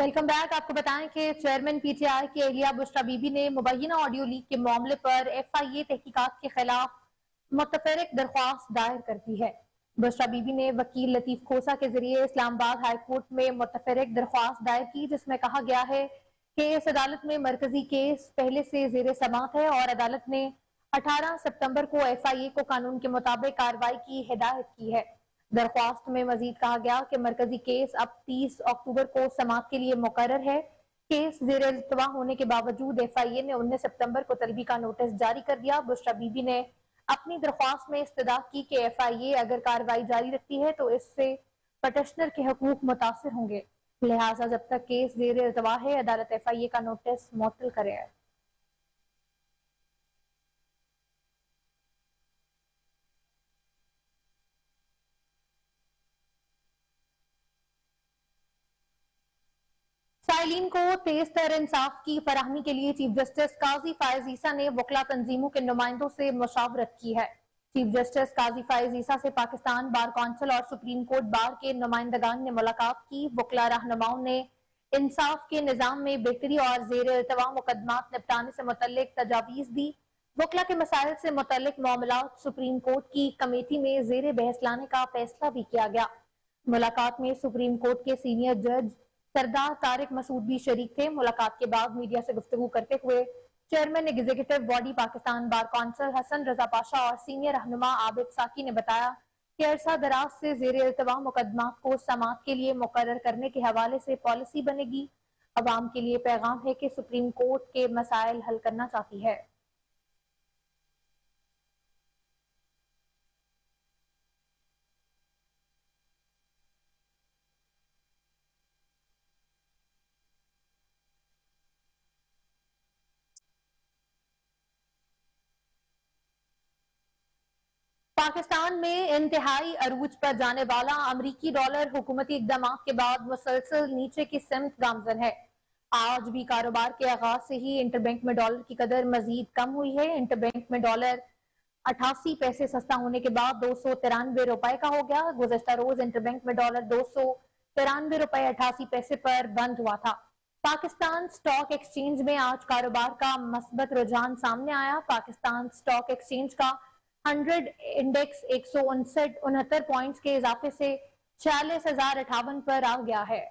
Welcome back. आपको बताएं कि चेयरमैन पीटीआई की एहलिया बुशरा बीबी ने मुबैना ऑडियो लीक के मामले पर एफआईए तहकीकात के खिलाफ मुतफरक दरख्वास्त दायर कर दी है। बुशरा बीबी ने वकील लतीफ खोसा के जरिए इस्लामाबाद हाई कोर्ट में मुतफरक दरख्वास्त दायर की, जिसमें कहा गया है कि इस अदालत में मरकजी केस पहले से जेर समात है और अदालत ने 18 सितंबर को एफआईए को कानून के मुताबिक कार्रवाई की हिदायत की है। दरख्वास्त में मजीद कहा गया कि मरकजी केस अब 30 अक्टूबर को समात के लिए मुकर्रर है। केस जेर इल्तवा होने के बावजूद एफआईए ने 19 सितंबर को तलबी का नोटिस जारी कर दिया। बुशरा बीबी ने अपनी दरख्वास्त में इस्तदा की कि एफआईए अगर कार्रवाई जारी रखती है तो इससे पटिशनर के हकूक मुतासिर होंगे, लिहाजा जब तक केस जेर इल्तवा है अदालत एफआईए का नोटिस मुअत्तल करे। साइलिन को तेज तर इंसाफ की फराहमी के लिए चीफ जस्टिस काजी फायज ईसा ने वकला तंजीमों के नुमाइंदों से मुशावरत की है। चीफ जस्टिस काजी फायज ईसा से पाकिस्तान बार कौंसिल और सुप्रीम कोर्ट बार के नुमाइंदगान ने मुलाकात की। वकला रहनुमाओं ने इंसाफ के निजाम में बेहतरी और जेर इल्तवा मुकदमात निपटाने से मुतल्लिक तजावीज दी। वकला के मसाइल से मुतल्लिक मामलात सुप्रीम कोर्ट की कमेटी में जेर बहस लाने का फैसला भी किया गया। मुलाकात में सुप्रीम कोर्ट के सीनियर जज सरदार तारिक मसूद भी शरीक थे। मुलाकात के बाद मीडिया से गुफ्तगू करते हुए chairman executive body Pakistan bar council Hasan Raza Pasha और सीनियर रहनुमा आबिद साकी ने बताया कि अरसा दराज से जेर इल्तवा मुकदमात को समात के लिए मुकर्रर करने के हवाले से पॉलिसी बनेगी। अवाम के लिए पैगाम है कि सुप्रीम कोर्ट के मसाइल हल करना चाहती है। पाकिस्तान में इंतहाई अरूज पर जाने वाला अमरीकी डॉलर हुकूमती इकदाम के बाद मुसलसल नीचे की सिमत गामजन है। आज भी कारोबार के आगाज से ही इंटरबैंक में डॉलर की कदर मजीद कम हुई है। इंटरबैंक में डॉलर 88 पैसे सस्ता होने के बाद 293 रुपए का हो गया। गुज़श्ता रोज इंटरबैंक में डॉलर 293 रुपए 88 पैसे पर बंद हुआ था। पाकिस्तान स्टॉक एक्सचेंज में आज कारोबार का मस्बत रुझान सामने आया। पाकिस्तान स्टॉक एक्सचेंज का 100 इंडेक्स 169 पॉइंट्स के इजाफे से 46,058 पर आ गया है।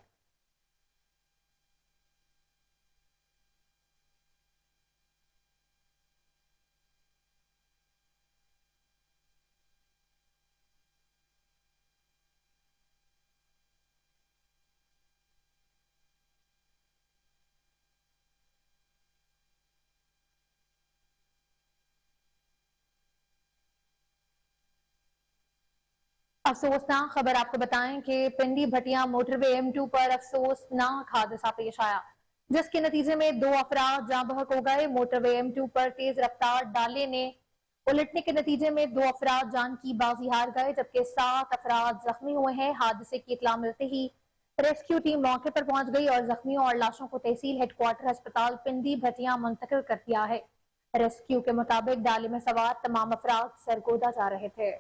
अफसोसनाक खबर आपको बताएं कि पिंडी भटिया मोटरवे M2 पर अफसोसनाक हादसा पेश आया, जिसके नतीजे में 2 अफराद जाँ बहक हो गए। मोटरवे M2 पर तेज रफ्तार डाले ने उलटने के नतीजे में 2 अफराद जान की बाजी हार गए, जबकि 7 अफराद जख्मी हुए हैं। हादसे की इतला मिलते ही रेस्क्यू टीम मौके पर पहुंच गई और जख्मियों और लाशों को तहसील हेडक्वार्टर अस्पताल पिंडी भटिया मुंतकिल कर दिया है। रेस्क्यू के मुताबिक डाले में सवार तमाम अफराद सरगोदा जा रहे थे।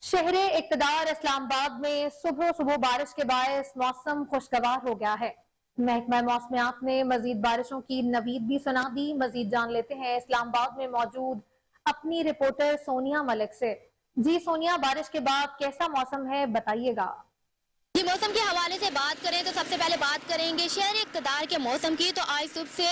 शहरे इक्तदार इस्लामाबाद में सुबह सुबह बारिश के बायस मौसम खुशगवार हो गया है। महकमा मौसमियात ने मजीद बारिशों की नवीद भी सुना दी। मजीद जान लेते हैं इस्लामाबाद में मौजूद अपनी रिपोर्टर सोनिया मलिक से। जी सोनिया, बारिश के बाद कैसा मौसम है, बताइएगा। जी, मौसम के हवाले से बात करें तो सबसे पहले बात करेंगे शहर इक़्तिदार के मौसम की। तो आज सुबह से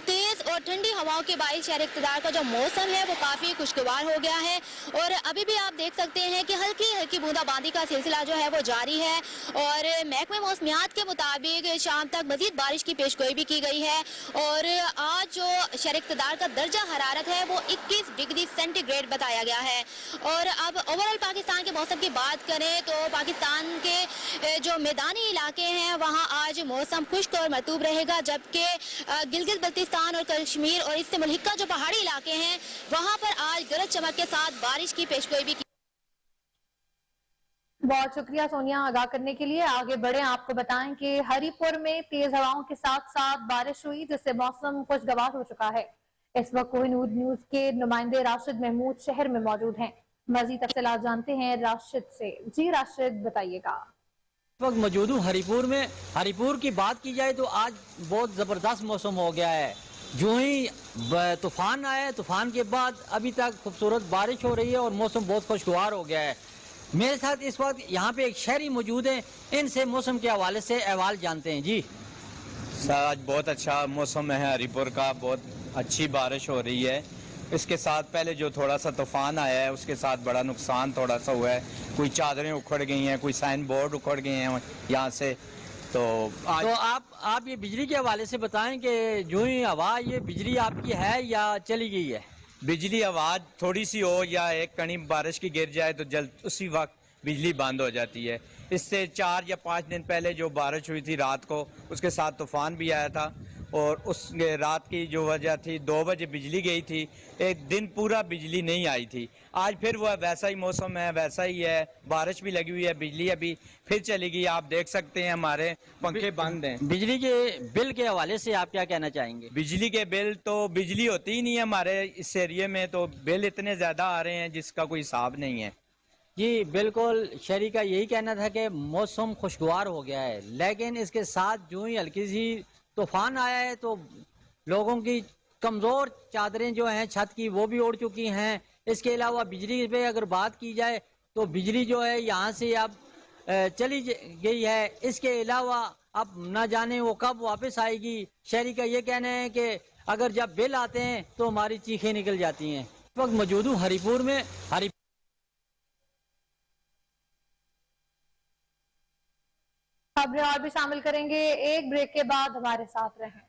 तेज और ठंडी हवाओं के बायस शहर इक़्तिदार का जो मौसम है वो काफ़ी खुशगवार हो गया है और अभी भी आप देख सकते हैं कि हल्की हल्की बूंदाबांदी का सिलसिला जो है वो जारी है और महकमे मौसमियात के मुताबिक शाम तक मजीद बारिश की पेशगोई भी की गई है और आज जो शहर इक़्तिदार का दर्जा हरारत है वो 21 डिग्री सेंटीग्रेड बताया गया है। और अब ओवरऑल पाकिस्तान के मौसम की बात करें तो पाकिस्तान के जो मैदानी इलाके हैं वहां आज मौसम खुश्क और मरतूब रहेगा, जबकि गिलगित बल्तिस्तान और कश्मीर और इससे मुल्हिका जो पहाड़ी इलाके हैं वहां पर आज गरज चमक के साथ बारिश की पेशगोई भी की। बहुत शुक्रिया सोनिया आगाह करने के लिए। आगे बढ़े, आपको बताएं कि हरिपुर में तेज हवाओं के साथ साथ बारिश हुई, जिससे मौसम खुशगवार हो चुका है। इस वक्त कोहिनूर न्यूज के नुमाइंदे राशिद महमूद शहर में मौजूद हैं। मजीद तफसीलात जानते हैं राशिद से। जी राशिद, बताइएगा। इस वक्त मौजूद हूँ हरिपुर में। हरिपुर की बात की जाए तो आज बहुत ज़बरदस्त मौसम हो गया है। जो ही तूफान आया है, तूफान के बाद अभी तक खूबसूरत बारिश हो रही है और मौसम बहुत खुशगवार हो गया है। मेरे साथ इस वक्त यहाँ पे एक शहरी मौजूद हैं, इनसे मौसम के हवाले से अहवाल जानते हैं। जी सर, आज बहुत अच्छा मौसम है हरिपुर का, बहुत अच्छी बारिश हो रही है। इसके साथ पहले जो थोड़ा सा तूफान आया है उसके साथ बड़ा नुकसान थोड़ा सा हुआ है। कोई चादरें उखड़ गई हैं, कोई साइन बोर्ड उखड़ गए हैं यहाँ से। तो आज तो आप ये बिजली के हवाले से बताएं कि जो ही हवा, ये बिजली आपकी है या चली गई है? बिजली आवाज थोड़ी सी हो या एक कणी बारिश की गिर जाए तो जल्द उसी वक्त बिजली बंद हो जाती है। इससे 4 या 5 दिन पहले जो बारिश हुई थी रात को, उसके साथ तूफान भी आया था और उस रात की जो वजह थी 2 बजे बिजली गई थी। एक दिन पूरा बिजली नहीं आई थी। आज फिर वह वैसा ही मौसम है, वैसा ही है, बारिश भी लगी हुई है, बिजली अभी फिर चली गई। आप देख सकते हैं हमारे पंखे बंद हैं। बिजली के बिल के हवाले से आप क्या कहना चाहेंगे? बिजली के बिल तो बिजली होती ही नहीं है हमारे इस एरिए में, तो बिल इतने ज़्यादा आ रहे हैं जिसका कोई हिसाब नहीं है। जी बिल्कुल, शहरी का यही कहना था कि मौसम खुशगवार हो गया है, लेकिन इसके साथ जो ही हल्की सी तूफान आया है तो लोगों की कमज़ोर चादरें जो हैं छत की वो भी उड़ चुकी हैं। इसके अलावा बिजली पे अगर बात की जाए तो बिजली जो है यहाँ से अब चली गई है। इसके अलावा अब ना जाने वो कब वापस आएगी। शहरी का ये कहना है कि अगर जब बिल आते हैं तो हमारी चीखें निकल जाती हैं। इस वक्त मौजूद हूँ हरिपुर में। खबरें और भी शामिल करेंगे, एक ब्रेक के बाद हमारे साथ रहें।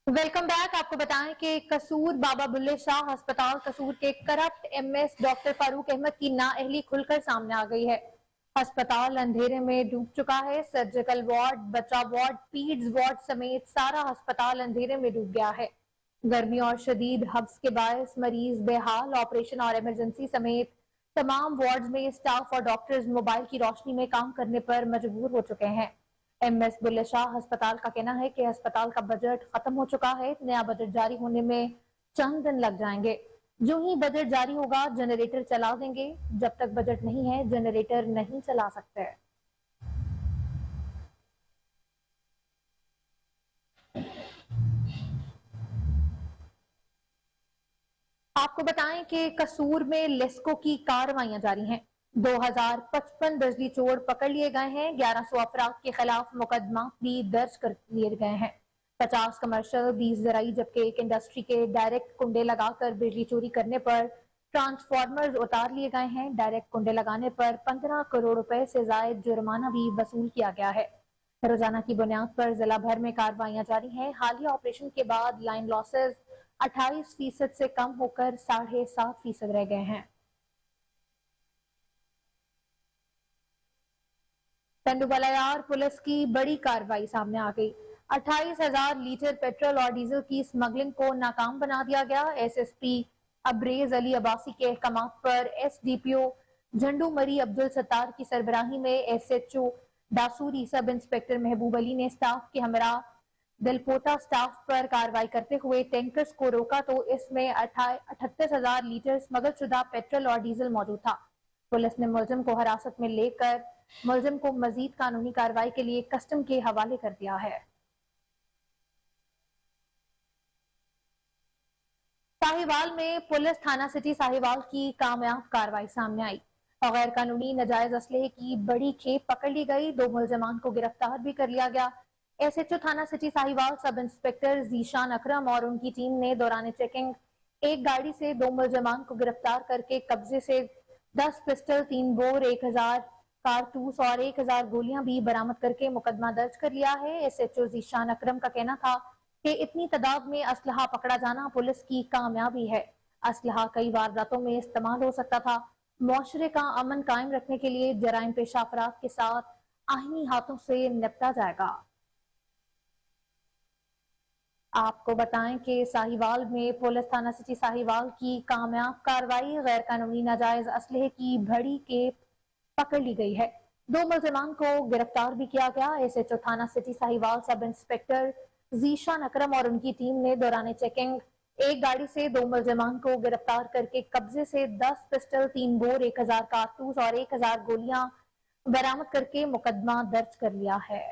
Welcome back. आपको बताएं कि कसूर बाबा बुल्ले शाह अस्पताल कसूर के corrupt MS doctor Farooq Ahmed की नाअहली खुलकर सामने आ गई है। अस्पताल अंधेरे में डूब चुका है। सर्जिकल वार्ड, बच्चा वार्ड, पीड्स वार्ड समेत सारा अस्पताल अंधेरे में डूब गया है। गर्मी और शदीद हब्स के बायस मरीज बेहाल। ऑपरेशन और इमरजेंसी समेत तमाम वार्ड्स में स्टाफ और डॉक्टर्स मोबाइल की रोशनी में काम करने पर मजबूर हो चुके हैं। एमएस बुल्ले शाह अस्पताल का कहना है कि अस्पताल का बजट खत्म हो चुका है। नया बजट जारी होने में चंद दिन लग जाएंगे। जो ही बजट जारी होगा जनरेटर चला देंगे। जब तक बजट नहीं है जनरेटर नहीं चला सकते। आपको बताएं कि कसूर में लेस्को की कार्रवाइयां जारी हैं। 2055 बिजली चोर पकड़ लिए गए हैं। 1100 अफराद के खिलाफ मुकदमा भी दर्ज कर लिए गए हैं। 50 कमर्शियल, 20 ज़राई जबकि एक इंडस्ट्री के डायरेक्ट कुंडे लगाकर बिजली चोरी करने पर ट्रांसफार्मर उतार लिए गए हैं। डायरेक्ट कुंडे लगाने पर 15 करोड़ रुपए से ज्यादा जुर्माना भी वसूल किया गया है। रोजाना की बुनियाद पर जिला भर में कार्रवाइयां जारी हैं। हालिया ऑपरेशन के बाद लाइन लॉसेज 28% से कम होकर 7.5% रह गए हैं। तेंदुबलायार पुलिस की बड़ी कार्रवाई सामने आ गई। 28,000 लीटर पेट्रोल और डीजल की स्मगलिंग को नाकाम बना दिया गया। एसएसपी अब्रेज अली अब्बासी के अहकामात पर एसडीपीओ झंडू मरी अब्दुल सत्तार की सरबराही में एसएचओ दासूरी, सब इंस्पेक्टर महबूब अली ने स्टाफ के हमरा दिलपोता स्टाफ पर कार्रवाई करते हुए टैंकर्स को रोका तो इसमें 38,000 लीटर स्मगल शुदा पेट्रोल और डीजल मौजूद था। पुलिस ने मुलजिम को हिरासत में लेकर मुलजिम को मजीद कानूनी कार्रवाई के लिए कस्टम के हवाले कर दिया है। साहिवाल में पुलिस थाना सिटी साहिवाल की कामयाब कार्रवाई सामने आई। गैर कानूनी नाजायज असलहे की बड़ी खेप पकड़ ली गई। 2 मुलजमान को गिरफ्तार भी कर लिया गया। एसएचओ थाना city Sahiwal sub inspector Zeeshan अकरम और उनकी टीम ने दौरान चेकिंग एक गाड़ी से 2 मुलजमान को गिरफ्तार करके कब्जे से 10 पिस्टल, 3 बोर, 1000 कारतूस और 1000 गोलियां भी बरामद करके मुकदमा दर्ज कर लिया है। SHO ज़ीशान अकरम का कहना था कि इतनी तादाद में असलहा पकड़ा जाना पुलिस की कामयाबी है। असलहा कई वारदातों में इस्तेमाल हो सकता था। मुआशरे का अमन कायम रखने के लिए जराइम पेशा अफराद के साथ आईनी हाथों से निपटा जाएगा। आपको बताएं कि साहिवाल में पुलिस थाना सिटी साहिवाल की कामयाब कार्रवाई गैर कानूनी नाजायज असलहे की भड़ी के पकड़ ली गई है। 2 मुल्जिमान को गिरफ्तार भी किया गया। SHO थाना city Sahiwal sub inspector Zeeshan अकरम और उनकी टीम ने दौरान चेकिंग एक गाड़ी से 2 मुल्जिमान को गिरफ्तार करके कब्जे से 10 पिस्टल, 3 बोर, 1000 कारतूस और 1000 गोलियां बरामद करके मुकदमा दर्ज कर लिया है।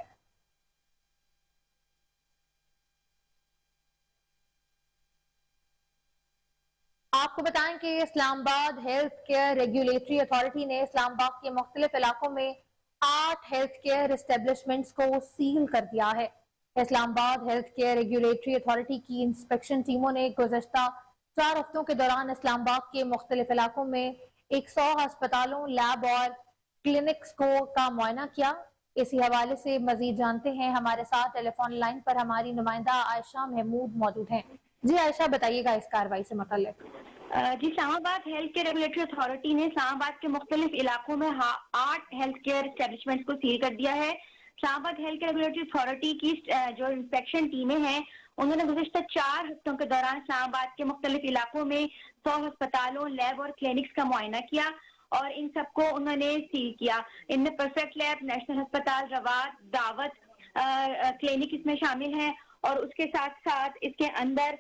आपको बताएं कि Islamabad health care regulatory authority ने इस्लामाबाद के मुख्तलिफ इलाकों में 8 हेल्थ केयर एस्टेब्लिशमेंट्स को सील कर दिया है। Islamabad health care regulatory authority की इंस्पेक्शन टीमों ने गुज़श्ता 4 हफ्तों के दौरान इस्लामाबाद के मुख्तलिफ इलाकों में 100 अस्पतालों, लैब और क्लिनिक्स का मुआयना किया। इसी हवाले से मजीद जानते हैं, हमारे साथ टेलीफोन लाइन पर हमारी नुमाइंदा आयशा महमूद मौजूद हैं। जी आयशा, बताइएगा इस कार्रवाई से मुताल्लिक। जी, Islamabad health care regulatory authority ने इस्लामाबाद के मुख्तलिफ इलाकों में 8 हेल्थ केयर एस्टेब्लिशमेंट को सील कर दिया है। Islamabad health care regulatory authority की जो इंस्पेक्शन टीमें हैं, उन्होंने गुज़श्ता 4 हफ्तों के दौरान इस्लामाबाद के मुख्तलिफ इलाकों में 100 अस्पतालों, लैब और क्लिनिक्स का मुआयना किया और इन सबको उन्होंने सील किया। इनमें परफेक्ट लैब, नेशनल अस्पताल, रवात, दावत क्लिनिक इसमें शामिल हैं और उसके साथ साथ इसके अंदर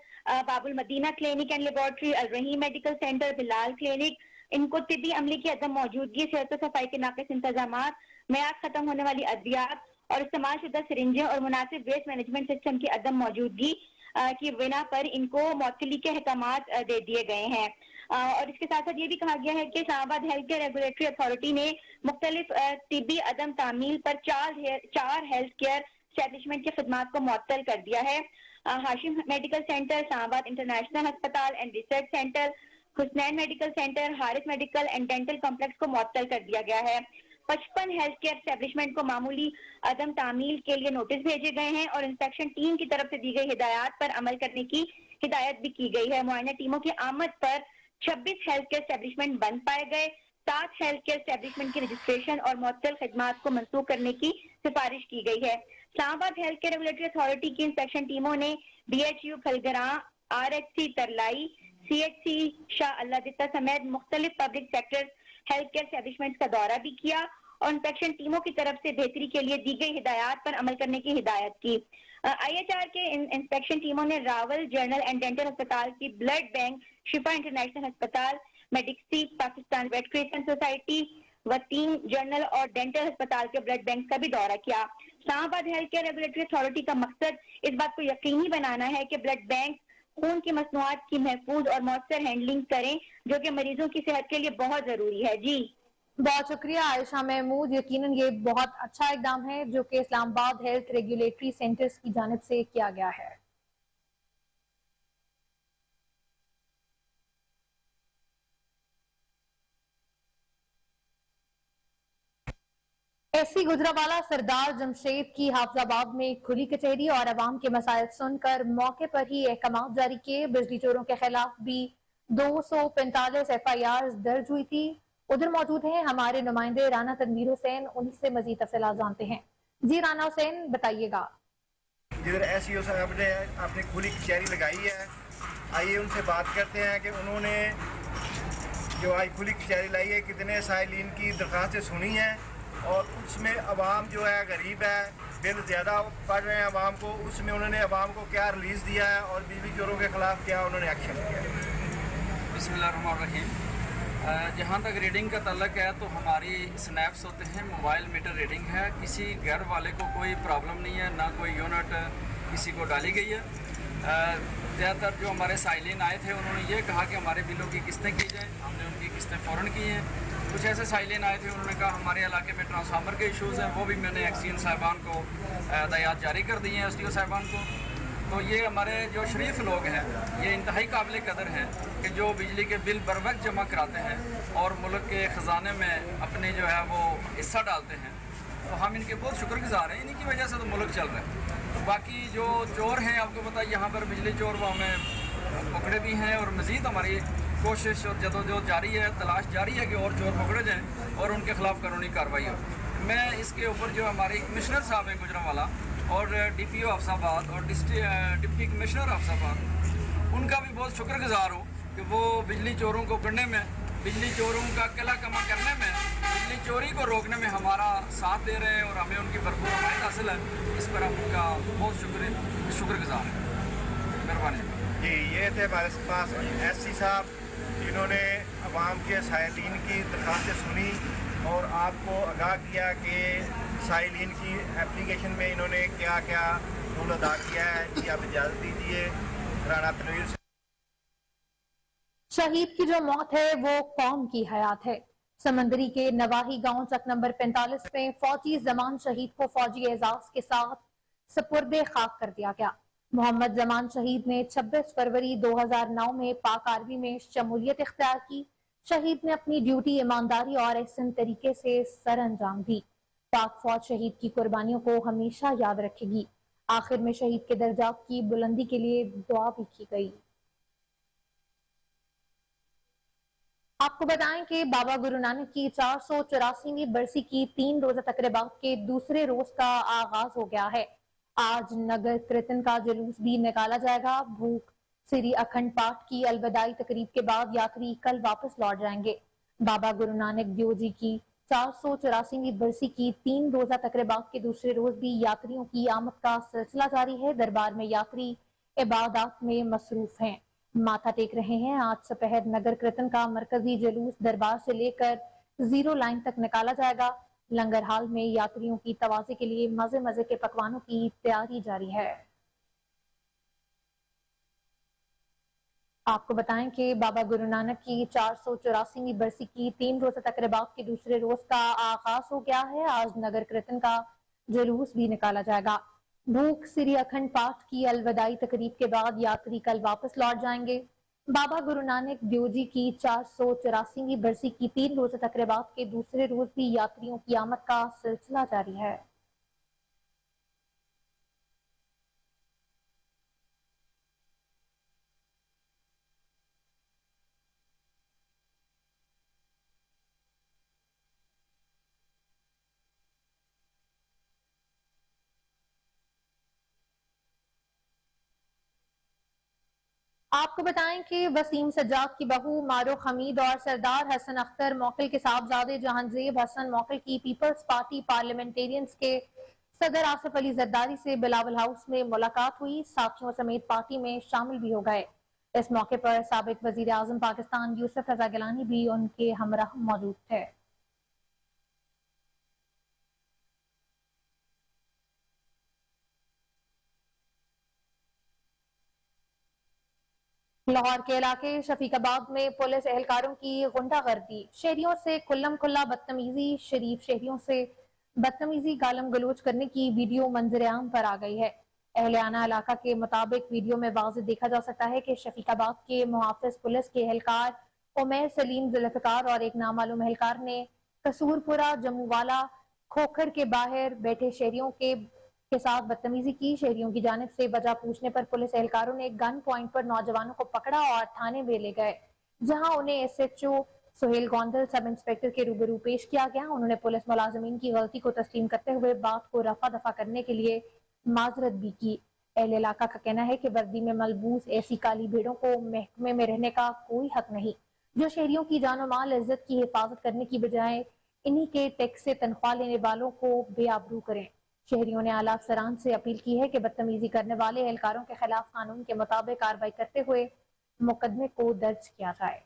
Babul Madina clinic and laboratory, Al Rahim medical centre, Bilal clinic, इनको तिब्बी अमले की अदम मौजूदगी, सेहत और सफाई के नाक़िस इंतजामात, मियाद खत्म होने वाली अद्वियात और इस्तेमाल शुदा सिरिंजें और मुनासिब वेस्ट मैनेजमेंट सिस्टम की अदम मौजूदगी की बिना पर इनको मौतली के अहकामात दे दिए गए हैं। और इसके साथ साथ ये भी कहा गया है कि Islamabad health care regulatory authority ने मुख्तलिफ तिब्बी अदम तामील पर 4 हेल्थ केयर एस्टेब्लिशमेंट की खिदमात को मुअत्तल कर दिया है। Hashim medical centre, Islamabad international अस्पताल and research centre, Husnain medical centre, Haris medical and dental complex को मुअत्तल कर दिया गया है। 55 हेल्थ केयर एस्टेब्लिशमेंट को मामूली अदम तामील के लिए नोटिस भेजे गए हैं और इंस्पेक्शन टीम की तरफ से दी गई हिदायत पर अमल करने की हिदायत भी की गई है। मुआयना टीमों की आमद पर 26 हेल्थ केयर एस्टेब्लिशमेंट बंद पाए गए। 7 हेल्थ केयर एस्टेब्लिशमेंट की रजिस्ट्रेशन और मुअत्तल खिदमात को मंसूख करने की सिफारिश की गई है। Islamabad health care regulatory authority की इंस्पेक्शन टीमों ने BHU फलगरां, RHC तरलाई, CHC शाह अल्लाह दित्ता समेत मुख्तलिफ public sector health care establishment का दौरा भी किया और इंस्पेक्शन टीमों की तरफ से बेहतरी के लिए दी गई हिदायत पर अमल करने की हिदायत की। IHR के इंस्पेक्शन टीमों ने रावल जनरल एंड डेंटल अस्पताल की ब्लड बैंक, शिफा इंटरनेशनल अस्पताल, मेडिक्सी, पाकिस्तान रेड क्रिसेंट सोसाइटी, वतीम जनरल और डेंटल अस्पताल के ब्लड बैंक का भी दौरा किया। Islamabad health care regulatory authority का मकसद इस बात को यकीनी बनाना है कि ब्लड बैंक खून की मसनूआत की महफूज और मौसर हैंडलिंग करें, जो कि मरीजों की सेहत के लिए बहुत जरूरी है। जी, बहुत शुक्रिया आयशा महमूद। यकीनन ये बहुत अच्छा इकदाम है जो कि इस्लामाबाद हेल्थ रेगुलेटरी सेंटर्स की जानिब से किया गया है। एसपी गुजरावाला सरदार जमशेद की हाफिजाबाद में खुली कचहरी और अवाम के मसाइल सुनकर मौके पर ही अहकाम जारी किए। बिजली चोरों के खिलाफ भी 245 FIR दर्ज हुई थी। उधर मौजूद हैं हमारे नुमाइंदे राना तनवीर हुसैन, उन्हीं से मजीद तफसीलात जानते हैं। जी राना हुसैन, बताइएगा। जिधर SEO साहब ने अपनी खुली कचहरी लगाई है, आइए उनसे बात करते हैं कि उन्होंने जो आज खुली कचहरी लाई है कितने साइलिन की दरख्वास्तें सुनी हैं और उसमें अवाम जो है गरीब है, बिल ज़्यादा पड़ रहे हैं अवाम को, उसमें उन्होंने अवाम को क्या रिलीज़ दिया है और बिजली चोरों के खिलाफ क्या उन्होंने एक्शन किया है। बिस्मिल्लाहिर्रहमानिर्रहीम। जहाँ तक रीडिंग का तल्लक है तो हमारी स्नैप्स होते हैं, मोबाइल मीटर रीडिंग है, किसी घर वाले को कोई प्रॉब्लम नहीं है, ना कोई यूनिट किसी को डाली गई है। ज़्यादातर जो हमारे साइलिन आए थे उन्होंने ये कहा कि हमारे बिलों की किस्तें की जाएँ, हमने उनकी किस्तें फ़ौरन की हैं। कुछ ऐसे साइलिन आए थे उन्होंने कहा हमारे इलाके में ट्रांसफार्मर के इशूज़ हैं, वो भी मैंने एक्सीएन साहिबान को हदायत जारी कर दी हैं, SDO साहिबान को। तो ये हमारे जो शरीफ लोग हैं ये इंतहाई काबिल कदर हैं कि जो बिजली के बिल बर वक्त जमा कराते हैं और मुल्क के ख़जाने में अपने जो है वो हिस्सा डालते हैं, तो हम इनके बहुत शुक्रगुजार हैं। इन्हीं की वजह से तो मुल्क चल रहा है। तो बाकी जो चोर हैं, आपको पता है यहाँ पर बिजली चोर वो हमें पकड़े भी हैं और मज़ीद हमारी कोशिश और जदोजहद जारी है, तलाश जारी है कि और चोर पकड़े जाएँ और उनके ख़िलाफ़ कानूनी कार्रवाई हो। मैं इसके ऊपर जो हमारे कमिश्नर साहब हैं गुजरांवाला और DPO हाफसाबाद और डिप्टी कमिश्नर हाफसाबाद, उनका भी बहुत शुक्रगुजार हूँ कि वो बिजली चोरों को पकड़ने में, बिजली चोरों का किला कमा करने में, बिजली चोरी को रोकने में हमारा साथ दे रहे हैं और हमें उनकी भरपूर हमायत हासिल है। इस पर हम उनका बहुत शुक्रगुजार हैं। मेहरबानी जी। ये थे हमारे पास SC साहब जिन्होंने अवाम के साइलिन की दरख्वास्तें सुनी और आपको आगाह किया कि साइलिन की एप्लीकेशन में इन्होंने क्या क्या रोल अदा किया है। जी आप इजाज़त दीजिए। राणा तनवीर शहीद की जो मौत है वो कौम की हयात है। समंदरी के नवाही गांव चक नंबर 45 में फौजी जमान शहीद को फौजी एजाज के साथ सपुर्दे खाक कर दिया गया। मोहम्मद जमान शहीद ने 26 फरवरी 2009 में पाक आर्मी में शमूलियत इख्तियार की। शहीद ने अपनी ड्यूटी ईमानदारी और एहसन तरीके से सर अंजाम दी। पाक फौज शहीद की कुर्बानियों को हमेशा याद रखेगी। आखिर में शहीद के दर्जात की बुलंदी के लिए दुआ भी की गई। आपको बताएं कि बाबा गुरु नानक की 484वीं बरसी की 3 रोजा तकरीबात के दूसरे रोज का आगाज हो गया है। आज नगर कीर्तन का जुलूस भी निकाला जाएगा। भूख श्री अखंड पाठ की अलविदाई तकरीब के बाद यात्री कल वापस लौट जाएंगे। बाबा गुरु नानक देव जी की 484वीं बरसी की 3 रोजा तकरीबात के दूसरे रोज भी यात्रियों की आमद का सिलसिला जारी है। दरबार में यात्री इबादत में मसरूफ हैं, माथा टेक रहे हैं। आज सपहर नगर कीर्तन का मरकजी जुलूस दरबार से लेकर जीरो लाइन तक निकाला जाएगा। लंगर हाल में यात्रियों की तवाज़े के लिए मजे मजे के पकवानों की तैयारी जारी है। आपको बताएं कि बाबा गुरु नानक की 484वीं बरसी की 3 रोजा तकरीबात के दूसरे रोज का आगाज हो गया है। आज नगर कीर्तन का जुलूस भी निकाला जाएगा। भूख श्री अखंड पाठ की अलविदाई तकरीब के बाद यात्री कल वापस लौट जाएंगे। बाबा गुरु नानक देव जी की 484वीं बरसी की 3 रोजा तकरीबात के दूसरे रोज भी यात्रियों की आमद का सिलसिला जारी है। आपको बताएं कि वसीम सज्जाद की बहू मारूख हमीद और सरदार हसन अख्तर मौकिल के साहबजादे जहांजेब हसन मौकिल की पीपल्स पार्टी पार्लियामेंटेरियंस के सदर आसिफ अली जरदारी से बिलावल हाउस में मुलाकात हुई। साथियों समेत पार्टी में शामिल भी हो गए। इस मौके पर साबिक वजीर आजम पाकिस्तान यूसुफ रजा गिलानी भी उनके हमराह मौजूद थे। लाहौर के इलाके शफीकाबाद में पुलिस एहलकारों की गुंडागर्दी, शहरियों से खुल्लम खुल्ला बदतमीजी, शरीफ शहरियों से बदतमीजी गालम गलोच करने की वीडियो मंजर आम पर आ गई है। अहलियाना इलाका के मुताबिक वीडियो में वाज़ेह देखा जा सकता है कि शफीकाबाद के मुहाफिज पुलिस के एहलकार उमैर सलीम जुल्फिकार और एक नामालूम एहलकार ने कसूरपुरा जम्मूवाला खोखर के बाहर बैठे शहरियों के साथ बदतमीजी की। शहरियों की जानिब से वजह पूछने पर पुलिस एहलकारों ने गन पॉइंट पर नौजवानों को पकड़ा और थाने में ले गए, जहां उन्हें SHO Suhail Gondal sub inspector के रूबरू पेश किया गया। उन्होंने पुलिस मुलाजिमीन की गलती को तस्लीम करते हुए बात को रफा दफा करने के लिए माजरत भी की। अहले इलाका का कहना है कि वर्दी में मलबूस ऐसी काली भेड़ों को महकमे में रहने का कोई हक नहीं, जो शहरियों की जान और माल इज्जत की हिफाजत करने की बजाय इन्हीं के टैक्स से तनख्वाह लेने वालों को बेआबरू करें। शहरियों ने आला अफसरान से अपील की है कि बदतमीजी करने वाले एहलकारों के खिलाफ कानून के मुताबिक कार्रवाई करते हुए मुकदमे को दर्ज किया जाए।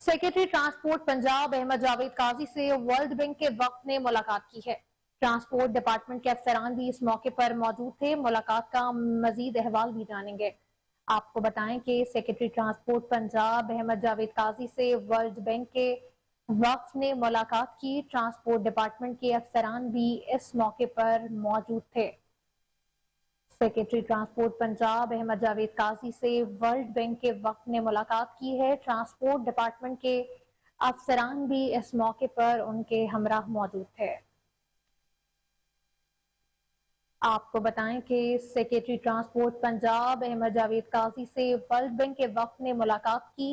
सेक्रेटरी ट्रांसपोर्ट पंजाब अहमद जावेद काजी से वर्ल्ड बैंक के वक्त ने मुलाकात की है। ट्रांसपोर्ट डिपार्टमेंट के अफसरान भी इस मौके पर मौजूद थे। मुलाकात का मजीद अहवाल भी जानेंगे। आपको बताएं कि सेक्रेटरी ट्रांसपोर्ट पंजाब अहमद जावेद काजी से वर्ल्ड बैंक के वफ्द ने मुलाकात की। ट्रांसपोर्ट डिपार्टमेंट के अफसरान भी इस मौके पर मौजूद थे। सेक्रेटरी ट्रांसपोर्ट पंजाब अहमद जावेद काजी से वर्ल्ड बैंक के वफ्द ने मुलाकात की है। ट्रांसपोर्ट डिपार्टमेंट के अफसरान भी इस मौके पर उनके हमराह मौजूद थे। आपको बताएं कि सेक्रेटरी ट्रांसपोर्ट पंजाब अहमद जावेद काजी से वर्ल्ड बैंक के वफ्द ने मुलाकात की।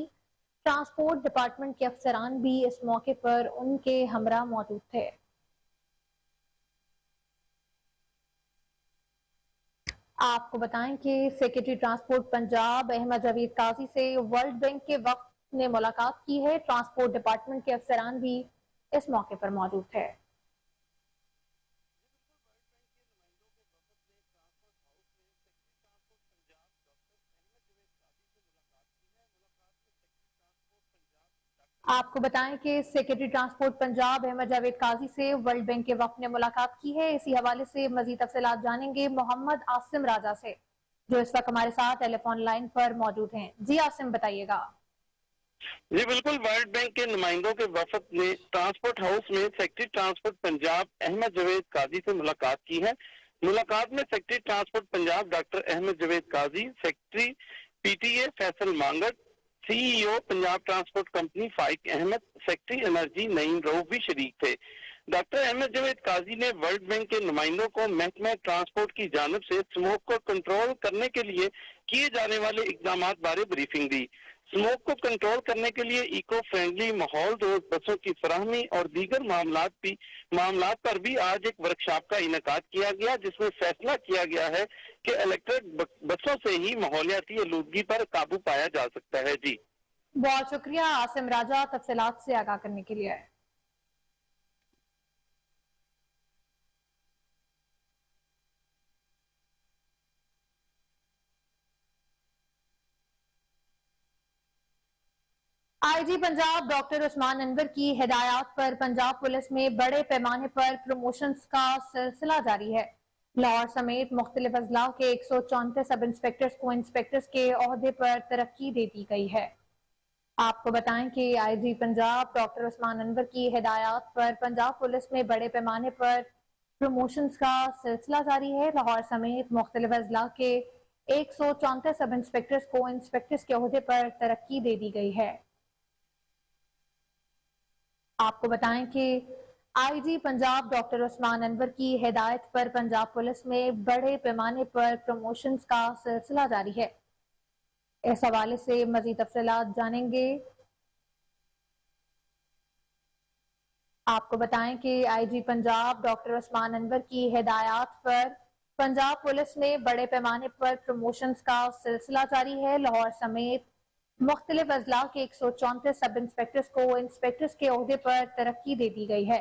ट्रांसपोर्ट डिपार्टमेंट के अफसरान भी इस मौके पर उनके हमराह मौजूद थे। आपको बताएं कि सेक्रेटरी ट्रांसपोर्ट पंजाब अहमद जावेद काजी से वर्ल्ड बैंक के वफ्द ने मुलाकात की है। ट्रांसपोर्ट डिपार्टमेंट के अफसरान भी इस मौके पर मौजूद थे। आपको बताएं कि सेक्रेटरी ट्रांसपोर्ट पंजाब अहमद जावेद काजी से वर्ल्ड बैंक के वफ्द ने मुलाकात की है। इसी हवाले से मजीद तफसीलात जानेंगे मोहम्मद आसिम राजा से, जो इस वक्त हमारे साथ टेलीफोन लाइन पर मौजूद हैं। जी आसिम, बताइएगा। जी बिल्कुल, वर्ल्ड बैंक के नुमाइंदों के वफद ने ट्रांसपोर्ट हाउस में सेक्रेटरी ट्रांसपोर्ट पंजाब अहमद जावेद काजी से मुलाकात की है। मुलाकात में secretary transport Punjab doctor Ahmad Javed Qazi, secretary PTA Faisal Mangat, CEO Punjab transport company Faiq Ahmad, secretary energy Naeem Rauf भी शरीक थे। डॉक्टर अहमद जावेद काजी ने वर्ल्ड बैंक के नुमाइंदों को महकमा ट्रांसपोर्ट की जानिब से स्मोक को कंट्रोल करने के लिए किए जाने वाले इकदाम बारे ब्रीफिंग दी। स्मोक को कंट्रोल करने के लिए इको फ्रेंडली माहौल दोज बसों की फराहमी और दीगर मामलात पर भी आज एक वर्कशॉप का इनेकाद किया गया, जिसमें फैसला किया गया है कि इलेक्ट्रिक बसों से ही माहौलियाती आलूदगी पर काबू पाया जा सकता है। जी बहुत शुक्रिया आसिम राजा तफसीलात से आगाह करने के लिए। आईजी पंजाब डॉक्टर उस्मान अनवर की हिदायत पर पंजाब पुलिस में बड़े पैमाने पर प्रमोशंस का सिलसिला जारी है। लाहौर समेत मुख्तलिफ अजला के 134 सब इंस्पेक्टर्स को इंस्पेक्टर्स के ओहदे पर तरक्की दे दी गई है। आपको बताएं कि आईजी पंजाब डॉक्टर उस्मान अनवर की हिदायत पर पंजाब पुलिस में बड़े पैमाने पर प्रमोशंस का सिलसिला जारी है। लाहौर समेत मुख्तलिफ अजला के 134 सब इंस्पेक्टर्स को इंस्पेक्टर्स के ओहदे पर तरक्की दे दी गई है। आपको बताएं कि आईजी पंजाब डॉक्टर उस्मान अनवर की हिदायत पर पंजाब पुलिस में बड़े पैमाने पर प्रमोशंस का सिलसिला जारी है। इस हवाले से मजीद तफसीलात जानेंगे। आपको बताएं कि आईजी पंजाब डॉक्टर उस्मान अनवर की हिदायत पर पंजाब पुलिस में बड़े पैमाने पर प्रमोशंस का सिलसिला जारी है। लाहौर समेत मुख्तलिफ अजला के 134 सब इंस्पेक्टर्स को इंस्पेक्टर्स के ओहदे पर तरक्की दे दी गई है।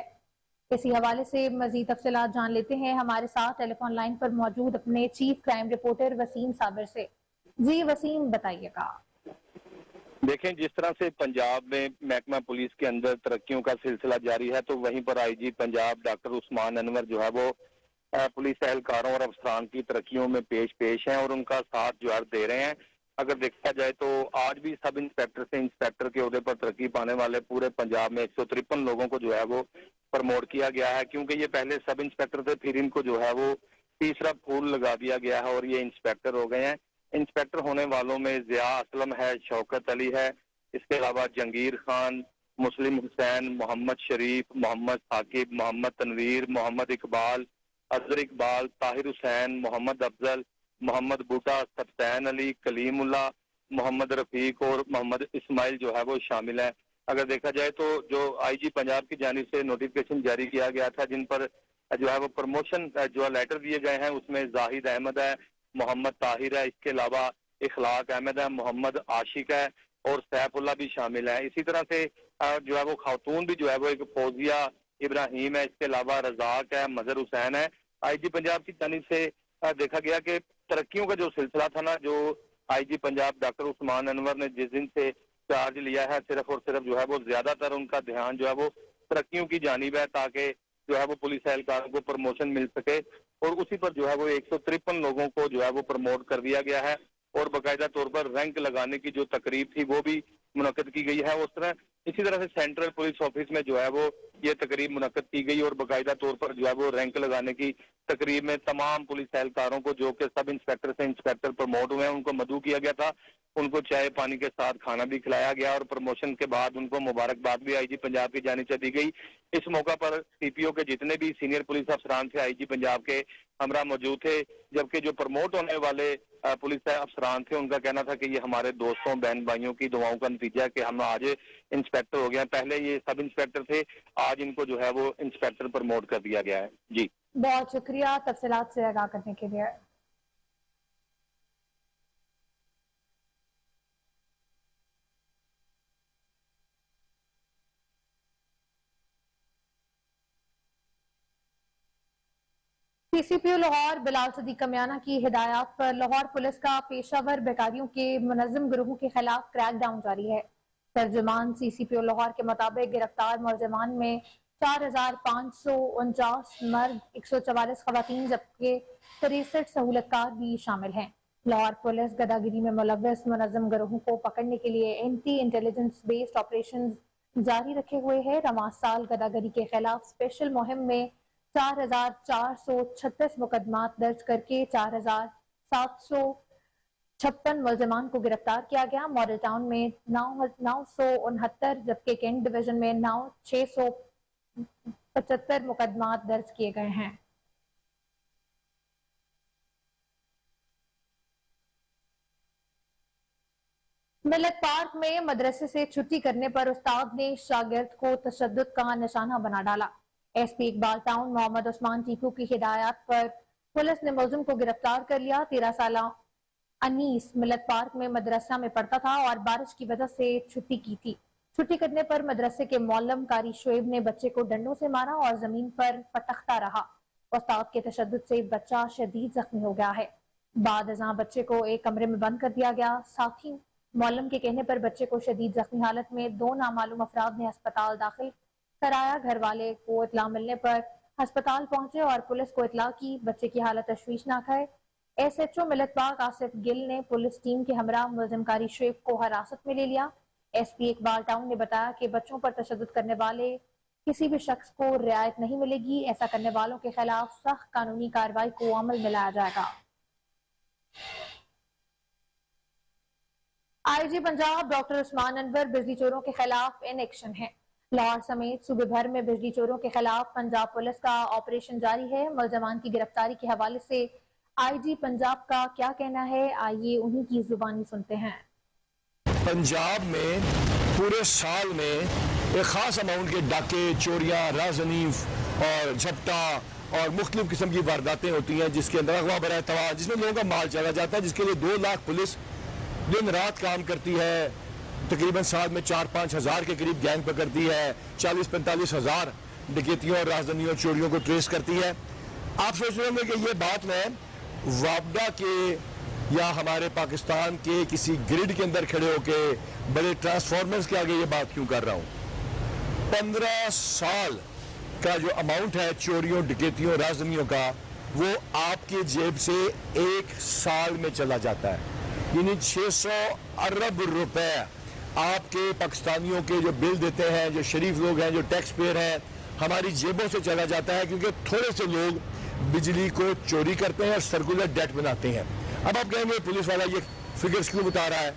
इसी हवाले से मजीद तफसीलात जान लेते हैं हमारे साथ टेलीफोन लाइन पर मौजूद अपने chief crime reporter Waseem Sabir से। जी वसीम, बताइएगा। देखें, जिस तरह से पंजाब में महकमा पुलिस के अंदर तरक्कियों का सिलसिला जारी है, तो वहीं पर आईजी पंजाब डॉक्टर उस्मान अनवर जो है वो पुलिस एहलकारों और अफसरान की तरक्कियों में पेश हैं और उनका साथ जो है दे रहे हैं। अगर देखा जाए तो आज भी सब इंस्पेक्टर से इंस्पेक्टर के ओहदे पर तरक्की पाने वाले पूरे पंजाब में 153 लोगों को जो है वो प्रमोट किया गया है, क्योंकि ये पहले सब इंस्पेक्टर थे, फिर इनको जो है वो तीसरा फूल लगा दिया गया है और ये इंस्पेक्टर हो गए हैं। इंस्पेक्टर होने वालों में जिया असलम है, शौकत अली है, इसके अलावा जंगीर खान, मुस्लिम हुसैन, मोहम्मद शरीफ, मोहम्मद साकिब, मोहम्मद तनवीर, मोहम्मद इकबाल, अजहर इकबाल, ताहिर हुसैन, मोहम्मद अफजल, मोहम्मद बूटा, सफसैन अली, कलीमुल्ला, मोहम्मद रफीक और मोहम्मद इस्माइल जो है वो शामिल हैं। अगर देखा जाए तो जो आईजी पंजाब की जानिब से नोटिफिकेशन जारी किया गया था जिन पर जो है वो प्रमोशन जो लेटर दिए गए हैं, उसमें जाहिद अहमद है, मोहम्मद ताहिर है, इसके अलावा इखलाक अहमद है, मोहम्मद आशिक है और सैफुल्ला भी शामिल है। इसी तरह से जो है वो खातून भी जो है वो एक फौजिया इब्राहिम है, इसके अलावा रजाक है, मजहर हुसैन है। आईजी पंजाब की जानिब से देखा गया कि तरक्कियों का जो सिलसिला था ना, जो आईजी पंजाब डॉक्टर उस्मान अनवर ने जिस दिन से चार्ज लिया है, सिर्फ और सिर्फ जो है वो ज्यादातर उनका ध्यान जो है वो तरक्कियों की जानिब है, ताकि जो है वो पुलिस एहलकारों को प्रमोशन मिल सके। और उसी पर जो है वो 153 लोगों को जो है वो प्रमोट कर दिया गया है اور باقاعدہ طور پر رینک لگانے کی جو تقریب تھی وہ بھی منعقد کی گئی ہے. اس طرح اسی طرح سے سینٹرل پولیس آفس میں جو ہے وہ یہ تقریب منعقد کی گئی اور باقاعدہ طور پر جو ہے وہ رینک لگانے کی تقریب میں تمام پولیس اہلکاروں کو جو کہ سب انسپیکٹر سے انسپیکٹر پروموٹ ہوئے ہیں ان کو مدعو کیا گیا تھا. ان کو چائے پانی کے ساتھ کھانا بھی کھلایا گیا اور پروموشن کے بعد ان کو مبارکباد بھی آئی جی پنجاب کی جانب سے دی گئی. اس موقع پر سی پی او کے جتنے بھی سینئر پولیس افسران تھے آئی جی پنجاب کے ہمراہ موجود تھے, جبکہ جو پروموٹ ہونے والے پولیس افسران تھے ان کا کہنا تھا کہ یہ ہمارے دوستوں بہن بھائیوں کی دعاؤں کا نتیجہ ہے کہ ہم آج انسپیکٹر ہو گئے ہیں. پہلے یہ سب انسپیکٹر تھے, آج ان کو جو ہے وہ انسپیکٹر پروموٹ کر دیا گیا ہے. جی بہت شکریہ تفصیلات سے آگاہ کرنے کے لیے. سی سی پی او لاہور بلال صدیق کمیانہ کی ہدایات پر لاہور پولیس کا پیشہ ور بیکاریوں کے منظم گروہوں کے خلاف کریک ڈاؤن جاری ہے. ترجمان سی سی پی او لاہور کے مطابق گرفتار ملزمان میں 4549 مرد, 144 خواتین جبکہ 63 سہولتکار بھی شامل ہیں. لاہور پولیس گداگری میں ملوث منظم گروہوں کو پکڑنے کے لیے اینٹی انٹیلیجنس بیسڈ آپریشنز جاری رکھے ہوئے ہے. رواں سال گداگری کے خلاف اسپیشل مہم میں 4436 مقدمات درج کر کے 4756 ملزمان کو گرفتار کیا گیا. ماڈل ٹاؤن میں 969 جبکہ کینٹ ڈویژن میں 675 مقدمات درج کیے گئے ہیں. ملت پارک میں مدرسے سے چھٹی کرنے پر استاد نے شاگرد کو تشدد کا نشانہ بنا ڈالا. S P Iqbal town Muhammad Usman ٹیکو کی ہدایات پر پولیس نے ملزم کو گرفتار کر لیا. 13 سالہ انیس ملت پارک میں مدرسہ میں پڑھتا تھا اور بارش کی وجہ سے چھٹی کی تھی. چھٹی کرنے پر مدرسے کے معلم قاری شعیب نے بچے کو ڈنڈوں سے مارا اور زمین پر پٹکتا رہا. استاد کے تشدد سے بچہ شدید زخمی ہو گیا ہے. بعد ازاں بچے کو ایک کمرے میں بند کر دیا گیا. ساتھی معلم کے کہنے پر بچے کو شدید زخمی حالت میں 2 نامعلوم افراد نے ہسپتال داخل کرایا. گھر والے کو اطلاع ملنے پر ہسپتال پہنچے اور پولیس کو اطلاع کی. بچے کی حالت تشویشناک ہے. ایس ایچ او ملت پاک آصف گل نے پولیس ٹیم کے ہمراہ ملزم قاری شعیب کو حراست میں لے لیا. ایس پی اقبال ٹاؤن نے بتایا کہ بچوں پر تشدد کرنے والے کسی بھی شخص کو رعایت نہیں ملے گی. ایسا کرنے والوں کے خلاف سخت قانونی کارروائی کو عمل میں لایا جائے گا. آئی جی پنجاب ڈاکٹر عثمان انور بجلی چوروں کے خلاف ان ایکشن ہیں. لاہور سمیت صوبے بھر میں بجلی چوروں کے خلاف پنجاب پولیس کا آپریشن جاری ہے. ملزمان کی گرفتاری کے حوالے سے آئی جی پنجاب کا کیا کہنا ہے, آئیے انہی کی زبانی سنتے ہیں. پنجاب میں پورے سال میں ایک خاص اماؤنٹ کے ڈاکے, چوریاں, رازنی اور جھپٹا اور مختلف قسم کی وارداتیں ہوتی ہیں جس کے اندر اغوا برائے تواز, جس میں لوگوں کا مال چلا جاتا ہے, جس کے لیے 2 لاکھ پولیس دن رات کام کرتی ہے. تقریباً سال میں 4-5 ہزار کے قریب گینگ پکڑتی ہے. 40-45 ہزار ڈکیتیوں اور رازدنیوں چوریوں کو ٹریس کرتی ہے. آپ سوچ رہے ہوں گے کہ یہ بات میں وابڈا کے یا ہمارے پاکستان کے کسی گریڈ کے اندر کھڑے ہو کے بڑے ٹرانسفارمرز کے آگے یہ بات کیوں کر رہا ہوں. 15 سال کا جو اماؤنٹ ہے چوریوں, ڈکیتیوں, رازدنیوں کا, وہ آپ کے جیب سے 1 سال میں چلا جاتا ہے. یعنی 600 ارب روپے آپ کے پاکستانیوں کے جو بل دیتے ہیں, جو شریف لوگ ہیں, جو ٹیکس پیئر ہیں, ہماری جیبوں سے چلا جاتا ہے, کیونکہ تھوڑے سے لوگ بجلی کو چوری کرتے ہیں اور سرکولر ڈیٹ بناتے ہیں. اب آپ کہیں گے پولیس والا یہ فگرز کیوں بتا رہا ہے؟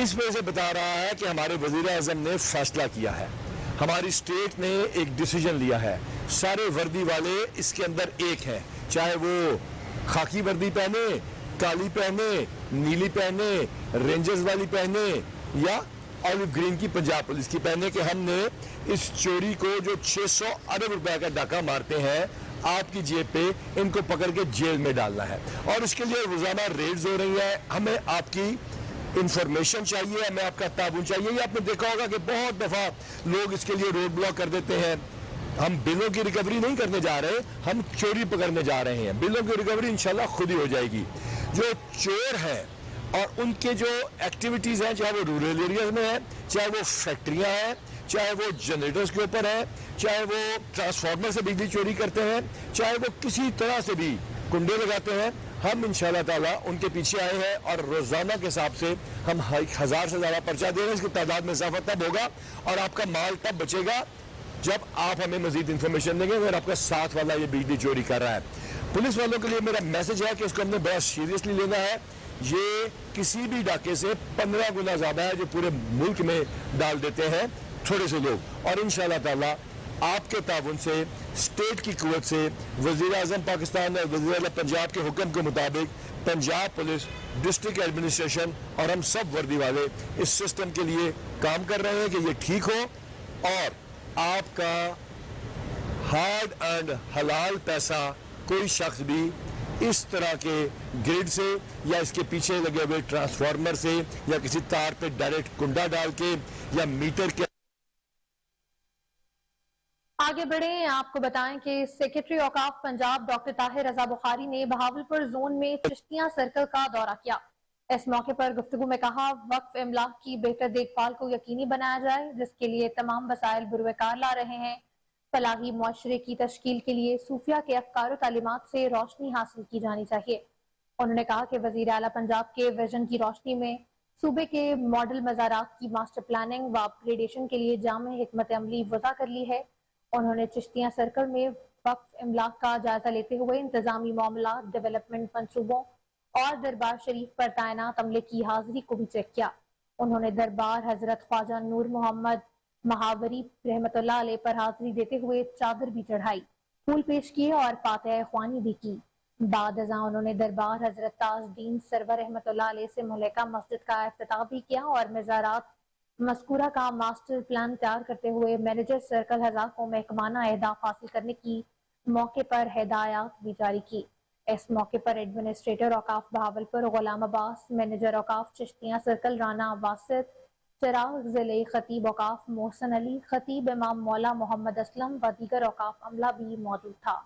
اس وجہ سے بتا رہا ہے کہ ہمارے وزیر اعظم نے فیصلہ کیا ہے, ہماری اسٹیٹ نے ایک ڈیسیجن لیا ہے. سارے وردی والے اس کے اندر ایک ہیں, چاہے وہ خاکی وردی پہنے, کالی پہنے, نیلی پہنے, رینجرز والی پہنے یا آلیو گرین کی پنجاب پولیس کی پہنے, کہ ہم نے اس چوری کو جو 600 ارب روپے کا ڈاکہ مارتے ہیں آپ کی جیب پہ, ان کو پکڑ کے جیل میں ڈالنا ہے. اور اس کے لیے روزانہ ریڈز ہو رہی ہیں. ہمیں آپ کی انفارمیشن چاہیے, ہمیں آپ کا تعاون چاہیے. یہ آپ نے دیکھا ہوگا کہ بہت دفعہ لوگ اس کے لیے روڈ بلاک کر دیتے ہیں. ہم بلوں کی ریکوری نہیں کرنے جا رہے, ہم چوری پکڑنے جا رہے ہیں. بلوں کی ریکوری انشاءاللہ خود ہی ہو جائے گی. جو چور ہیں اور ان کے جو ایکٹیویٹیز ہیں, چاہے وہ رورل ایریاز میں ہیں, چاہے وہ فیکٹریاں ہیں, چاہے وہ جنریٹرز کے اوپر ہیں, چاہے وہ ٹرانسفارمر سے بجلی چوری کرتے ہیں, چاہے وہ کسی طرح سے بھی کنڈے لگاتے ہیں, ہم انشاءاللہ تعالیٰ ان کے پیچھے آئے ہیں اور روزانہ کے حساب سے ہم 1000 سے زیادہ پرچہ دے رہے ہیں. اس کی تعداد میں اضافہ تب ہوگا اور آپ کا مال تب بچے گا جب آپ ہمیں مزید انفارمیشن دیں گے اگر آپ کا ساتھ والا یہ بجلی چوری کر رہا ہے. پولیس والوں کے لیے میرا میسج ہے کہ اس کو ہم نے بڑا سیریسلی لینا ہے. یہ کسی بھی ڈاکے سے 15 گنا زیادہ ہے جو پورے ملک میں ڈال دیتے ہیں تھوڑے سے لوگ. اور انشاءاللہ تعالیٰ آپ کے تعاون سے اسٹیٹ کی قوت سے وزیر اعظم پاکستان اور وزیر اعلیٰ پنجاب کے حکم کے مطابق پنجاب پولیس ڈسٹرکٹ ایڈمنسٹریشن اور ہم سب وردی والے اس سسٹم کے لیے کام کر رہے ہیں کہ یہ ٹھیک ہو اور آپ کا ہارڈ اینڈ حلال پیسہ کوئی شخص بھی اس طرح کے گریڈ سے یا اس کے پیچھے لگے ہوئے ٹرانسفارمر سے یا کسی تار پہ ڈائریکٹ کنڈا ڈال کے یا میٹر کے. آگے بڑھیں. آپ کو بتائیں کہ سیکرٹری اوقاف پنجاب ڈاکٹر طاہر رضا بخاری نے بہاولپور زون میں چشتیاں سرکل کا دورہ کیا. اس موقع پر گفتگو میں کہا وقف املاک کی بہتر دیکھ بھال کو یقینی بنایا جائے جس کے لیے تمام وسائل بروئے کار لا رہے ہیں. فلاحی معاشرے کی تشکیل کے لیے صوفیہ کے افکار و تعلیمات سے روشنی حاصل کی جانی چاہیے. انہوں نے کہا کہ وزیر اعلیٰ پنجاب کے ویژن کی روشنی میں صوبے کے ماڈل مزارات کی ماسٹر پلاننگ و اپ گریڈیشن کے لیے جامع حکمت عملی وضع کر لی ہے. انہوں نے چشتیاں سرکل میں وقف املاک کا جائزہ لیتے ہوئے انتظامی معاملات، ڈیولپمنٹ منصوبوں اور دربار شریف پر تعینات عملے کی حاضری کو بھی چیک کیا. انہوں نے دربار حضرت خواجہ نور محمد مہاوری رحمت اللہ علیہ پر حاضری دیتے ہوئے چادر بھی چڑھائی، پھول پیش کیے اور فاتحہ خوانی بھی کی. بعد ازاں انہوں نے دربار حضرت تاج دین سرور رحمت اللہ علیہ سے ملکہ مسجد کا افتتاح بھی کیا اور مزارات مذکورہ کا ماسٹر پلان تیار کرتے ہوئے مینیجر سرکل ہزار کو محکمانہ اہداف حاصل کرنے کی موقع پر ہدایات بھی جاری کی. اس موقع پر ایڈمنسٹریٹر اوقاف بہاولپور غلام عباس، مینیجر اوقاف چشتیاں سرکل رانا واسط، چراغ ضلعی خطیب اوقاف محسن علی، خطیب امام مولا محمد اسلم و دیگر اوقاف عملہ بھی موجود تھا.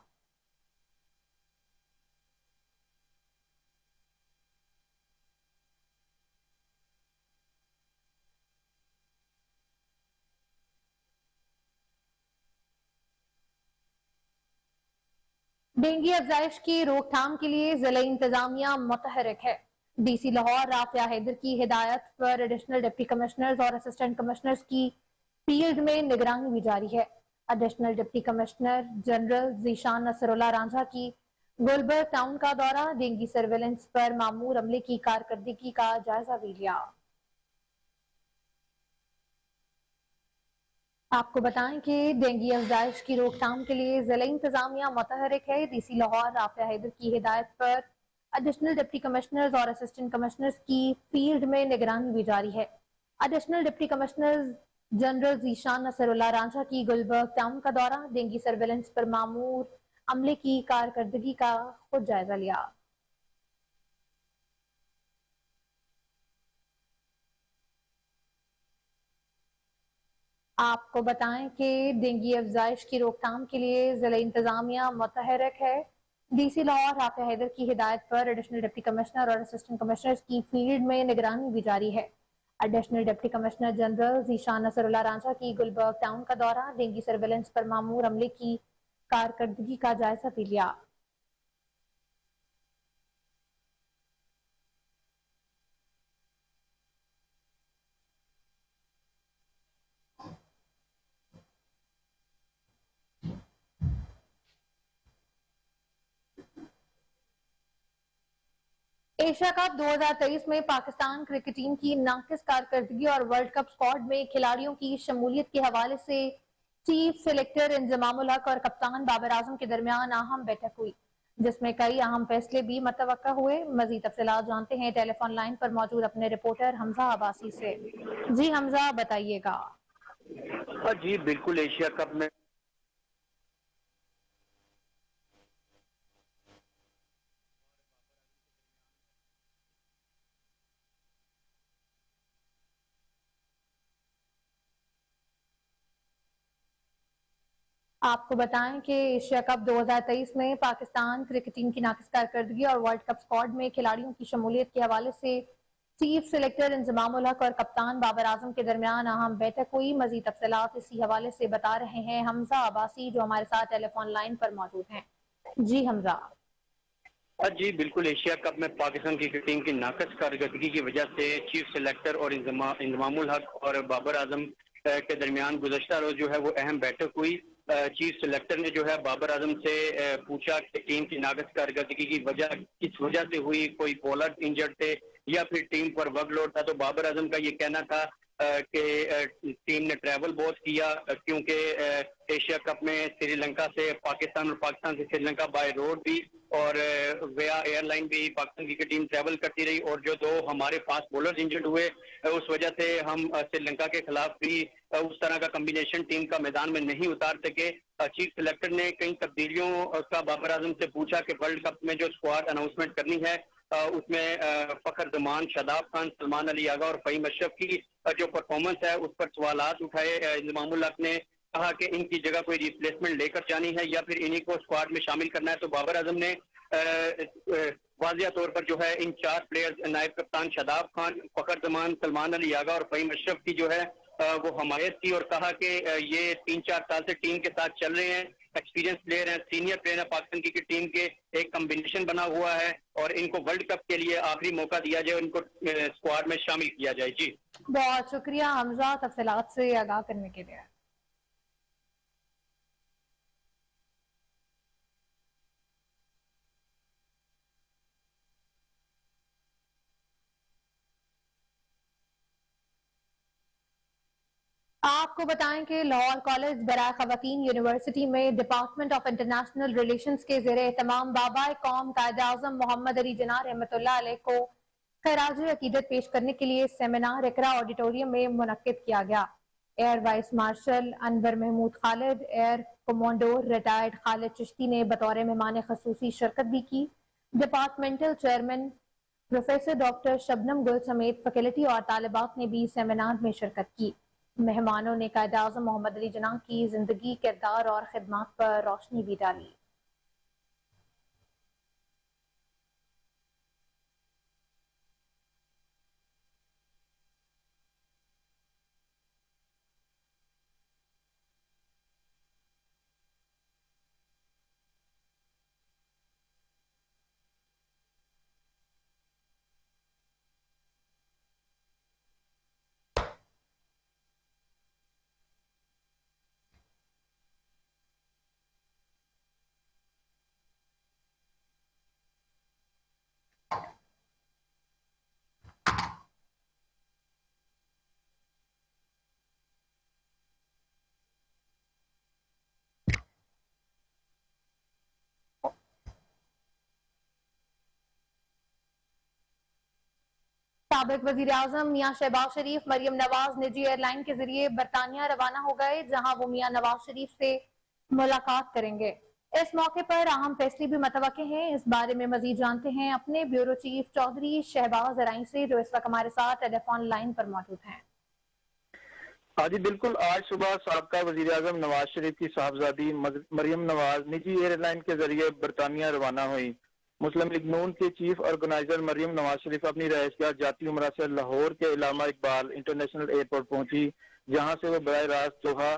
ڈینگی افزائش کی روک تھام کے لیے ضلعی انتظامیہ متحرک ہے. ڈی سی لاہور رافعہ حیدر کی ہدایت پر ایڈیشنل ڈپٹی کمشنرز اور اسسٹنٹ کمشنرز کی فیلڈ میں نگرانی بھی جاری ہے. Additional deputy commissioner general Zeeshan Nasrullah Ranjha کی گلبرگ ٹاؤن کا دورہ، ڈینگی سرویلنس پر مامور عملے کی کارکردگی کا جائزہ بھی لیا. آپ کو بتائیں کہ ڈینگی افزائش کی روک تھام کے لیے ضلعی انتظامیہ متحرک ہے. ڈی سی لاہور رافعہ حیدر کی ہدایت پر ایڈیشنل ڈپٹی کمشنرز اور اسسٹنٹ کمشنرز کی فیلڈ میں نگرانی بھی جاری ہے. Additional deputy commissioner general Zeeshan Nasrullah Ranjha کی گلبرگ ٹاؤن کا دورہ، ڈینگی سرویلنس پر مامور عملے کی کارکردگی کا خود جائزہ لیا. آپ کو بتائیں کہ ڈینگی افزائش کی روک تھام کے لیے ضلعی انتظامیہ متحرک ہے. ڈی سی لاہور رافعہ حیدر کی ہدایت پر ایڈیشنل ڈپٹی کمشنر اور اسسٹنٹ کمشنرز کی فیلڈ میں نگرانی بھی جاری ہے. Additional deputy commissioner general Zeeshan Nasrullah Ranjha کی گلبرگ ٹاؤن کا دورہ، ڈینگی سرویلنس پر مامور عملے کی کارکردگی کا جائزہ بھی لیا. ایشیا کپ 2023 میں پاکستان کرکٹ ٹیم کی ناقص کارکردگی اور ورلڈ کپ اسکواڈ میں کھلاڑیوں کی شمولیت کے حوالے سے چیف سلیکٹر انضمام الحق اور کپتان بابر اعظم کے درمیان اہم بیٹھک ہوئی جس میں کئی اہم فیصلے بھی متوقع ہوئے. مزید تفصیلات جانتے ہیں ٹیلی فون لائن پر موجود اپنے رپورٹر حمزہ عباسی سے. جی حمزہ بتائیے گا. جی بالکل، ایشیا کپ میں آپ کو بتائیں کہ ایشیا کپ 2023 میں پاکستان کرکٹ ٹیم کی ناقص کارکردگی اور ورلڈ کپ اسکواڈ میں کھلاڑیوں کی شمولیت کے حوالے سے چیف سلیکٹر انضمام الحق اور کپتان بابر اعظم کے درمیان اہم بیٹھک ہوئی. مزید تفصیلات اسی حوالے سے بتا رہے ہیں حمزہ عباسی جو ہمارے ساتھ ٹیلی فون لائن پر موجود ہیں. جی حمزہ. جی بالکل، ایشیا کپ میں پاکستان کرکٹ ٹیم کی ناقص کارکردگی کی وجہ سے چیف سلیکٹر اور انضمام الحق اور بابر اعظم کے درمیان گزشتہ روز جو ہے وہ اہم بیٹھک ہوئی۔ چیف سلیکٹر نے جو ہے بابر اعظم سے پوچھا کہ ٹیم کی ناقص کارکردگی کی وجہ کس وجہ سے ہوئی، کوئی بولر انجرڈ تھے یا پھر ٹیم پر ورک لوڈ تھا۔ تو بابر اعظم کا یہ کہنا تھا کہ ٹیم نے ٹریول بہت کیا کیونکہ ایشیا کپ میں سری لنکا سے پاکستان اور پاکستان سے سری لنکا بائی روڈ بھی اور ویا ایئر لائن بھی پاکستان کی ٹیم ٹریول کرتی رہی، اور جو دو ہمارے فاسٹ بولرز انجرڈ ہوئے اس وجہ سے ہم سری لنکا کے خلاف بھی اس طرح کا کمبینیشن ٹیم کا میدان میں نہیں اتار سکے۔ چیف سلیکٹر نے کئی تبدیلیوں کا بابر اعظم سے پوچھا کہ ورلڈ کپ میں جو اسکواڈ اناؤنسمنٹ کرنی ہے اس میں فخر زمان، شاداب خان، سلمان علی آغا اور فہیم اشرف کی جو پرفارمنس ہے اس پر سوالات اٹھائے۔ انضمام الحق نے کہا کہ ان کی جگہ کوئی ریپلیسمنٹ لے کر جانی ہے یا پھر انہی کو اسکواڈ میں شامل کرنا ہے۔ تو بابر اعظم نے واضح طور پر جو ہے ان 4 پلیئرز نائب کپتان شاداب خان، فخر زمان، سلمان علی آغا اور فہیم اشرف کی جو ہے وہ حمایت کی اور کہا کہ یہ 3-4 سال سے ٹیم کے ساتھ چل رہے ہیں، ایکسپیرینس پلیئر ہیں، سینئر پلیئر ہیں پاکستان کی ٹیم کے، ایک کمبینیشن بنا ہوا ہے اور ان کو ورلڈ کپ کے لیے آخری موقع دیا جائے، ان کو اسکواڈ میں شامل کیا جائے۔ جی بہت شکریہ حمزہ تفصیلات سے آگاہ کرنے کے لیے۔ آپ کو بتائیں کہ لاہور کالج برائے خواتین یونیورسٹی میں ڈپارٹمنٹ آف انٹرنیشنل ریلیشنز کے زیر اہتمام بابا قوم قائد اعظم محمد علی جناح رحمۃ اللہ علیہ کو خراج عقیدت پیش کرنے کے لیے سیمینار اقرا آڈیٹوریم میں منعقد کیا گیا۔ ایئر وائس مارشل انور محمود خالد، ایئر کمانڈور ریٹائرڈ خالد چشتی نے بطور مہمان خصوصی شرکت بھی کی۔ ڈپارٹمنٹل چیئرمین پروفیسر ڈاکٹر شبنم گل سمیت فیکلٹی اور طالبات نے بھی سیمینار میں شرکت کی۔ مہمانوں نے قائد اعظم محمد علی جناح کی زندگی، کردار اور خدمات پر روشنی بھی ڈالی۔ سابق وزیر اعظم میاں شہباز شریف مریم نواز نجی ایئر لائن کے ذریعے برطانیہ روانہ ہو گئے، جہاں وہ میاں نواز شریف سے ملاقات کریں گے۔ اس موقع پر اہم فیصلے بھی متوقع ہیں۔ اس بارے میں مزید جانتے ہیں اپنے بیورو چیف چودھری شہباز ارائیں سے، جو اس وقت ہمارے ساتھ ٹیلی فون لائن پر موجود ہیں۔ ہاں جی بالکل، آج صبح سابقہ وزیر اعظم نواز شریف کی صاحبزادی مریم نواز نجی ایئر لائن کے ذریعے برطانیہ روانہ ہوئی۔ مسلم لیگ نون کے چیف آرگنائزر مریم نواز شریف اپنی رہائشگاہ جاتی عمرہ سے لاہور کے علامہ اقبال انٹرنیشنل ایئرپورٹ پہنچی، جہاں سے وہ براہ راست دوحہ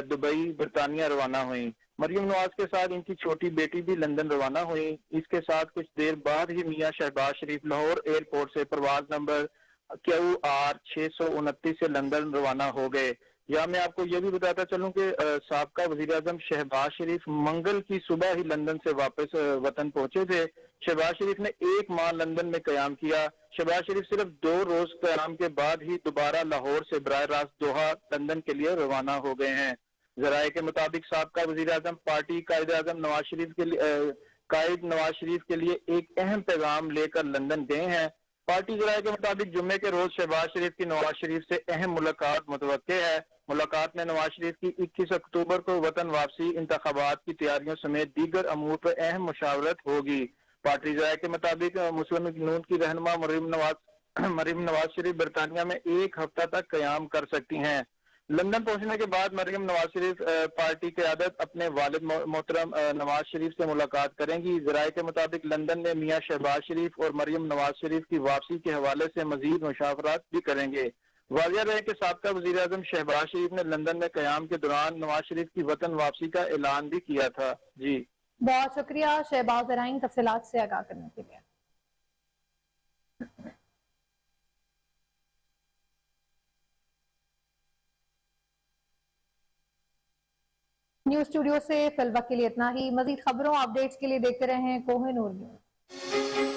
دبئی برطانیہ روانہ ہوئی۔ مریم نواز کے ساتھ ان کی چھوٹی بیٹی بھی لندن روانہ ہوئی۔ اس کے ساتھ کچھ دیر بعد ہی میاں شہباز شریف لاہور ایئرپورٹ سے پرواز نمبر QR 629 سے لندن روانہ ہو گئے۔ یا میں آپ کو یہ بھی بتاتا چلوں کہ سابقہ وزیر اعظم شہباز شریف منگل کی صبح ہی لندن سے واپس وطن پہنچے تھے۔ شہباز شریف نے 1 ماہ لندن میں قیام کیا۔ شہباز شریف صرف 2 روز قیام کے بعد ہی دوبارہ لاہور سے براہ راست دوحہ لندن کے لیے روانہ ہو گئے ہیں۔ ذرائع کے مطابق سابقہ وزیر اعظم پارٹی قائد نواز شریف کے لیے ایک اہم پیغام لے کر لندن گئے ہیں۔ پارٹی ذرائع کے مطابق جمعے کے روز شہباز شریف کی نواز شریف سے اہم ملاقات متوقع ہے۔ ملاقات میں نواز شریف کی 21 اکتوبر کو وطن واپسی، انتخابات کی تیاریوں سمیت دیگر امور پر اہم مشاورت ہوگی۔ پارٹی ذرائع کے مطابق مسلم لیگ نون کی رہنما مریم نواز شریف برطانیہ میں 1 ہفتہ تک قیام کر سکتی ہیں۔ لندن پہنچنے کے بعد مریم نواز شریف پارٹی قیادت اپنے والد محترم نواز شریف سے ملاقات کریں گی۔ ذرائع کے مطابق لندن میں میاں شہباز شریف اور مریم نواز شریف کی واپسی کے حوالے سے مزید مشاورات بھی کریں گے۔ واضح رہے کہ سابقہ وزیر اعظم شہباز شریف نے لندن میں قیام کے دوران نواز شریف کی وطن واپسی کا اعلان بھی کیا تھا۔ جی बहुत शुक्रिया शहबाज ज़राइन तफसीलात से आगाह करने के लिए। न्यूज स्टूडियो से फिल वक्त के लिए इतना ही। मजीद खबरों अपडेट्स के लिए देखते रहें कोहिनूर न्यूज।